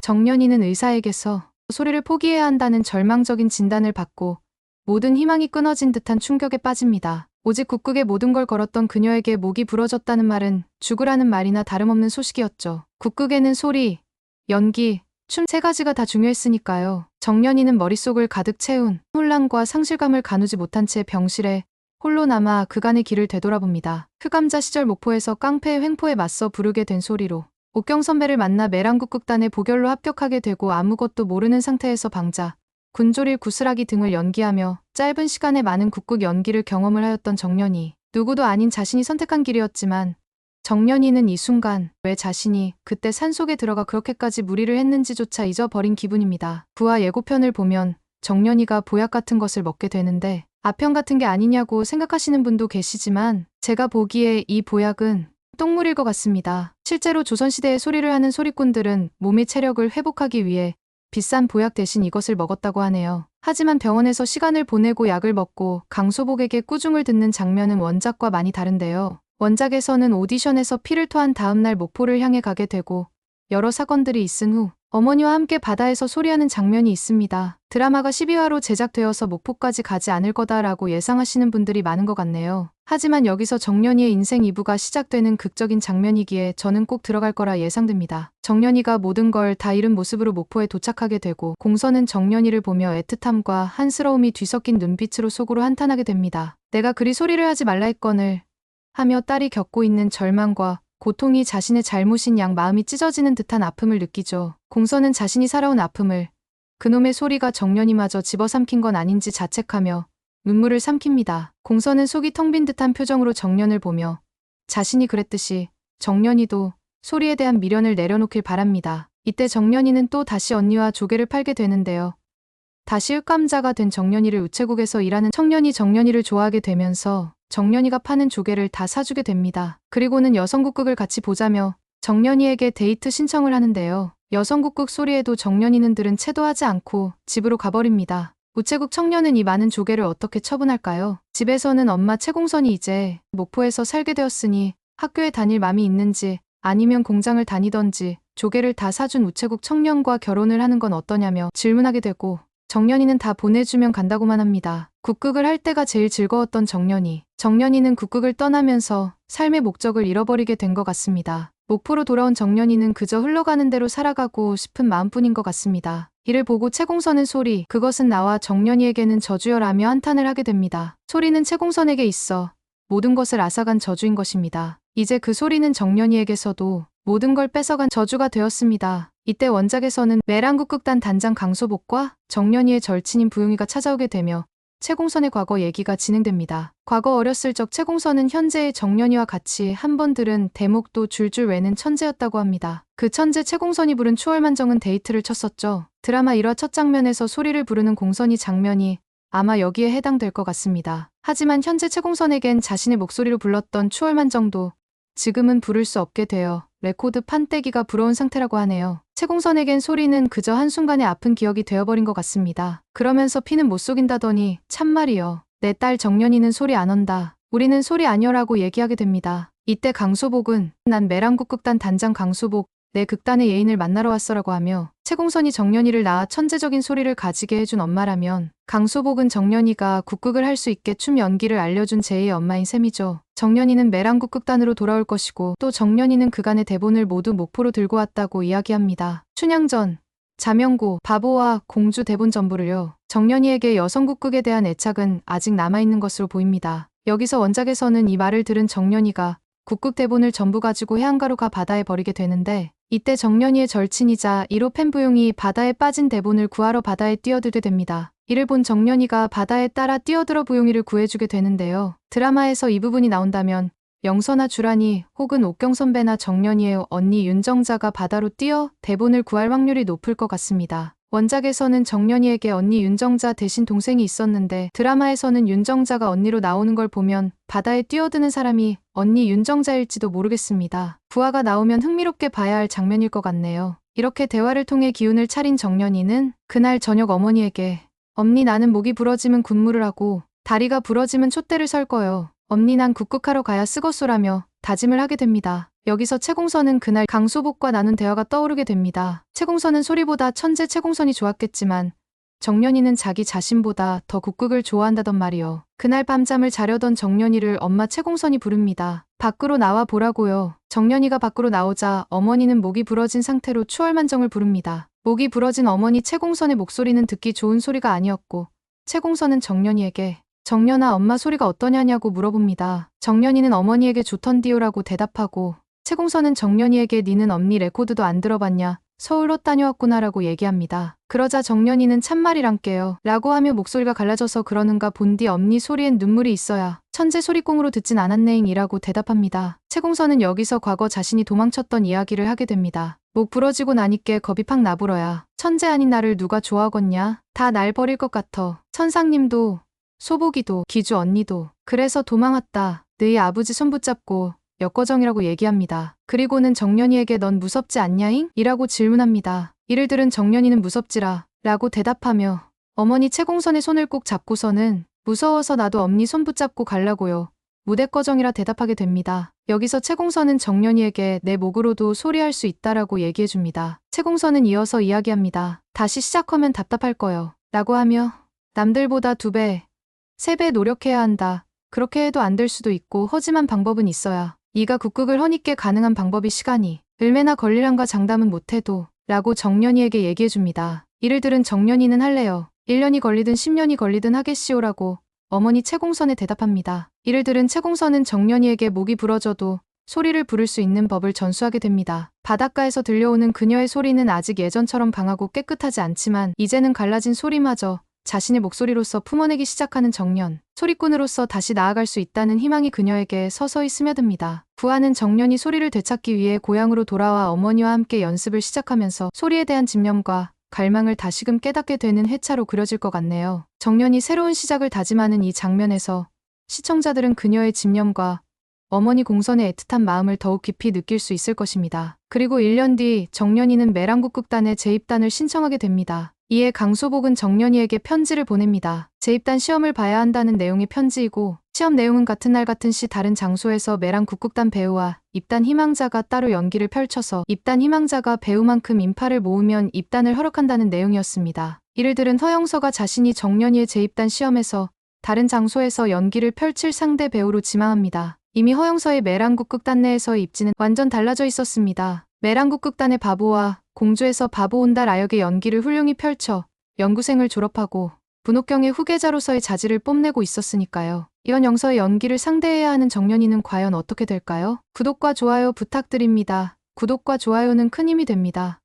정연이는 의사에게서 소리를 포기해야 한다는 절망적인 진단을 받고 모든 희망이 끊어진 듯한 충격에 빠집니다. 오직 국극에 모든 걸 걸었던 그녀에게 목이 부러졌다는 말은 죽으라는 말이나 다름없는 소식이었죠. 국극에는 소리, 연기, 춤 세 가지가 다 중요했으니까요. 정연이는 머릿속을 가득 채운 혼란과 상실감을 가누지 못한 채 병실에 홀로 남아 그간의 길을 되돌아봅니다. 흑암자 시절 목포에서 깡패의 횡포에 맞서 부르게 된 소리로 옥경 선배를 만나 매랑국극단에 보결로 합격하게 되고 아무것도 모르는 상태에서 방자, 군조릴 구슬하기 등을 연기하며 짧은 시간에 많은 국극 연기를 경험을 하였던 정연이. 누구도 아닌 자신이 선택한 길이었지만 정연이는 이 순간 왜 자신이 그때 산속에 들어가 그렇게까지 무리를 했는지조차 잊어버린 기분입니다. 부하 예고편을 보면 정연이가 보약 같은 것을 먹게 되는데 아편 같은 게 아니냐고 생각하시는 분도 계시지만 제가 보기에 이 보약은 똥물일 것 같습니다. 실제로 조선시대에 소리를 하는 소리꾼들은 몸의 체력을 회복하기 위해 비싼 보약 대신 이것을 먹었다고 하네요. 하지만 병원에서 시간을 보내고 약을 먹고 강소복에게 꾸중을 듣는 장면은 원작과 많이 다른데요. 원작에서는 오디션에서 피를 토한 다음날 목포를 향해 가게 되고 여러 사건들이 있은 후 어머니와 함께 바다에서 소리하는 장면이 있습니다. 드라마가 12화로 제작되어서 목포까지 가지 않을 거다라고 예상하시는 분들이 많은 것 같네요. 하지만 여기서 정연이의 인생 2부가 시작되는 극적인 장면이기에 저는 꼭 들어갈 거라 예상됩니다. 정연이가 모든 걸 다 잃은 모습으로 목포에 도착하게 되고 공선은 정연이를 보며 애틋함과 한스러움이 뒤섞인 눈빛으로 속으로 한탄하게 됩니다. 내가 그리 소리를 하지 말라 했거늘 하며 딸이 겪고 있는 절망과 고통이 자신의 잘못인 양 마음이 찢어지는 듯한 아픔을 느끼죠. 공선은 자신이 살아온 아픔을 그놈의 소리가 정연이마저 집어삼킨 건 아닌지 자책하며 눈물을 삼킵니다. 공선은 속이 텅 빈 듯한 표정으로 정연을 보며 자신이 그랬듯이 정연이도 소리에 대한 미련을 내려놓길 바랍니다. 이때 정연이는 또 다시 언니와 조개를 팔게 되는데요. 다시 흑감자가 된 정연이를 우체국에서 일하는 청년이 정연이를 좋아하게 되면서 정연이가 파는 조개를 다 사주게 됩니다. 그리고는 여성국극을 같이 보자며 정연이에게 데이트 신청을 하는데요. 여성국극 소리에도 정연이는 들은 채도 하지 않고 집으로 가버립니다. 우체국 청년은 이 많은 조개를 어떻게 처분할까요? 집에서는 엄마 최공선이 이제 목포에서 살게 되었으니 학교에 다닐 맘이 있는지 아니면 공장을 다니던지 조개를 다 사준 우체국 청년과 결혼을 하는 건 어떠냐며 질문하게 되고 정연이는 다 보내주면 간다고만 합니다. 국극을 할 때가 제일 즐거웠던 정연이는 국극을 떠나면서 삶의 목적을 잃어버리게 된 것 같습니다. 목포로 돌아온 정연이는 그저 흘러가는 대로 살아가고 싶은 마음뿐인 것 같습니다. 이를 보고 채공선은 소리, 그것은 나와 정연이에게는 저주여라며 한탄을 하게 됩니다. 소리는 채공선에게 있어 모든 것을 앗아간 저주인 것입니다. 이제 그 소리는 정연이에게서도 모든 걸 뺏어간 저주가 되었습니다. 이때 원작에서는 매랑국극단 단장 강소복과 정연이의 절친인 부용이가 찾아오게 되며 채공선의 과거 얘기가 진행됩니다. 과거 어렸을 적 채공선은 현재의 정연이와 같이 한 번 들은 대목도 줄줄 외는 천재였다고 합니다. 그 천재 채공선이 부른 추월만정은 데이트를 쳤었죠. 드라마 1화 첫 장면에서 소리를 부르는 공선이 장면이 아마 여기에 해당될 것 같습니다. 하지만 현재 채공선에겐 자신의 목소리로 불렀던 추월만정도 지금은 부를 수 없게 되어 레코드 판때기가 부러운 상태라고 하네요. 채공선에겐 소리는 그저 한순간의 아픈 기억이 되어버린 것 같습니다. 그러면서 피는 못 속인다더니 참말이여. 내 딸 정연이는 소리 안 언다. 우리는 소리 아니여라고 얘기하게 됩니다. 이때 강소복은 난 매랑국극단 단장 강소복, 내 극단의 예인을 만나러 왔어라고 하며 채공선이 정연이를 낳아 천재적인 소리를 가지게 해준 엄마라면 강소복은 정연이가 국극을 할 수 있게 춤 연기를 알려준 제2의 엄마인 셈이죠. 정연이는 매랑국극단으로 돌아올 것이고 또 정연이는 그간의 대본을 모두 목포로 들고 왔다고 이야기합니다. 춘향전, 자명고, 바보와 공주 대본 전부를요. 정연이에게 여성국극에 대한 애착은 아직 남아있는 것으로 보입니다. 여기서 원작에서는 이 말을 들은 정연이가 국극 대본을 전부 가지고 해안가로 가 바다에 버리게 되는데 이때 정연이의 절친이자 1호 팬 부용이 바다에 빠진 대본을 구하러 바다에 뛰어들게 됩니다. 이를 본 정연이가 바다에 따라 뛰어들어 부용이를 구해주게 되는데요. 드라마에서 이 부분이 나온다면 영서나 주란이 혹은 옥경 선배나 정연이의 언니 윤정자가 바다로 뛰어 대본을 구할 확률이 높을 것 같습니다. 원작에서는 정연이에게 언니 윤정자 대신 동생이 있었는데 드라마에서는 윤정자가 언니로 나오는 걸 보면 바다에 뛰어드는 사람이 언니 윤정자일지도 모르겠습니다. 부하가 나오면 흥미롭게 봐야 할 장면일 것 같네요. 이렇게 대화를 통해 기운을 차린 정연이는 그날 저녁 어머니에게 엄니 나는 목이 부러지면 군무를 하고 다리가 부러지면 촛대를 설 거요. 엄니 난 국극하러 가야 쓰겄소라며 다짐을 하게 됩니다. 여기서 채공선은 그날 강소복과 나눈 대화가 떠오르게 됩니다. 채공선은 소리보다 천재 채공선이 좋았겠지만 정연이는 자기 자신보다 더 국극을 좋아한다던 말이요. 그날 밤잠을 자려던 정연이를 엄마 채공선이 부릅니다. 밖으로 나와 보라고요. 정연이가 밖으로 나오자 어머니는 목이 부러진 상태로 추월만정을 부릅니다. 목이 부러진 어머니 채공선의 목소리는 듣기 좋은 소리가 아니었고 채공선은 정연이에게 정연아 엄마 소리가 어떠냐냐고 물어봅니다. 정연이는 어머니에게 좋던디요라고 대답하고 채공선은 정연이에게 니는 엄니 레코드도 안 들어봤냐? 서울로 다녀왔구나라고 얘기합니다. 그러자 정연이는 참말이란께요 라고 하며 목소리가 갈라져서 그러는가 본디 엄니 소리엔 눈물이 있어야 천재 소리공으로 듣진 않았네잉 이라고 대답합니다. 채공선은 여기서 과거 자신이 도망쳤던 이야기를 하게 됩니다. 목 부러지고 나니께 겁이 팍 나불어야 천재 아닌 나를 누가 좋아하겠냐? 다 날 버릴 것 같아. 천상님도 소복이도 기주 언니도 그래서 도망왔다. 너희 아버지 손 붙잡고 역거정이라고 얘기합니다. 그리고는 정연이에게 넌 무섭지 않냐잉? 이라고 질문합니다. 이를 들은 정연이는 무섭지라 라고 대답하며 어머니 채공선의 손을 꼭 잡고서는 무서워서 나도 엄니 손 붙잡고 갈라고요. 무대거정이라 대답하게 됩니다. 여기서 채공선은 정연이에게 내 목으로도 소리할 수 있다라고 얘기해줍니다. 채공선은 이어서 이야기합니다. 다시 시작하면 답답할 거요. 라고 하며 남들보다 2배, 3배 노력해야 한다. 그렇게 해도 안 될 수도 있고 허지만 방법은 있어야. 이가 국극을 허니께 가능한 방법이 시간이 얼마나 걸리란가 장담은 못해도 라고 정연이에게 얘기해줍니다. 이를 들은 정연이는 할래요. 1년이 걸리든 10년이 걸리든 하겠시오라고 어머니 채공선에 대답합니다. 이를 들은 채공선은 정연이에게 목이 부러져도 소리를 부를 수 있는 법을 전수하게 됩니다. 바닷가에서 들려오는 그녀의 소리는 아직 예전처럼 강하고 깨끗하지 않지만 이제는 갈라진 소리마저 자신의 목소리로서 품어내기 시작하는 정연. 소리꾼으로서 다시 나아갈 수 있다는 희망이 그녀에게 서서히 스며듭니다. 부하는 정연이 소리를 되찾기 위해 고향으로 돌아와 어머니와 함께 연습을 시작하면서 소리에 대한 집념과 갈망을 다시금 깨닫게 되는 회차로 그려질 것 같네요. 정연이 새로운 시작을 다짐하는 이 장면에서 시청자들은 그녀의 집념과 어머니 공선의 애틋한 마음을 더욱 깊이 느낄 수 있을 것입니다. 그리고 1년 뒤 정연이는 매랑국극단에 재입단을 신청하게 됩니다. 이에 강소복은 정연이에게 편지를 보냅니다. 재입단 시험을 봐야 한다는 내용의 편지이고 시험 내용은 같은 날 같은 시 다른 장소에서 매랑국극단 배우와 입단 희망자가 따로 연기를 펼쳐서 입단 희망자가 배우만큼 인파를 모으면 입단을 허락한다는 내용이었습니다. 이를 들은 허영서가 자신이 정연이의 재입단 시험에서 다른 장소에서 연기를 펼칠 상대 배우로 지망합니다. 이미 허영서의 매랑국극단 내에서의 입지는 완전 달라져 있었습니다. 매랑국극단의 바보와 공주에서 바보 온달 아역의 연기를 훌륭히 펼쳐 연구생을 졸업하고 분옥경의 후계자로서의 자질을 뽐내고 있었으니까요. 이런 영서의 연기를 상대해야 하는 정연이는 과연 어떻게 될까요? 구독과 좋아요 부탁드립니다. 구독과 좋아요는 큰 힘이 됩니다.